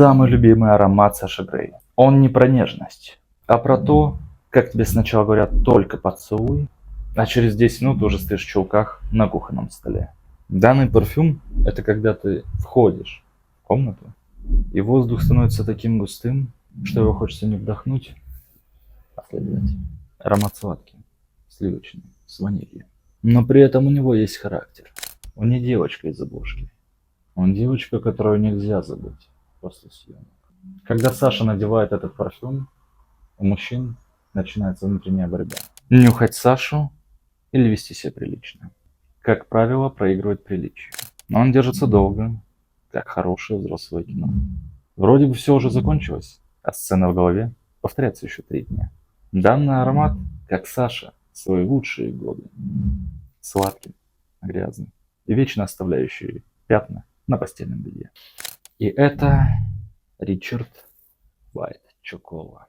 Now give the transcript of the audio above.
Самый любимый аромат Саши Грей. Он не про нежность, а про то, как тебе сначала говорят только поцелуй, а через 10 минут уже стоишь в чулках на кухонном столе. Данный парфюм — это когда ты входишь в комнату, и воздух становится таким густым, что его хочется не вдохнуть, а следовать. Аромат сладкий, сливочный, с ванилью. Но при этом у него есть характер. Он не девочка из обложки. Он девочка, которую нельзя забыть после съемок. Когда Саша надевает этот парфюм, у мужчин начинается внутренняя борьба. Нюхать Сашу или вести себя прилично. Как правило, проигрывает приличие. Но он держится долго, как хорошее взрослое кино. Вроде бы все уже закончилось, а сцена в голове повторяется еще 3 дня. Данный аромат, как Саша, в свои лучшие годы. Сладкий, грязный и вечно оставляющий пятна на постельном белье. И это Ричард Вайт Чокола.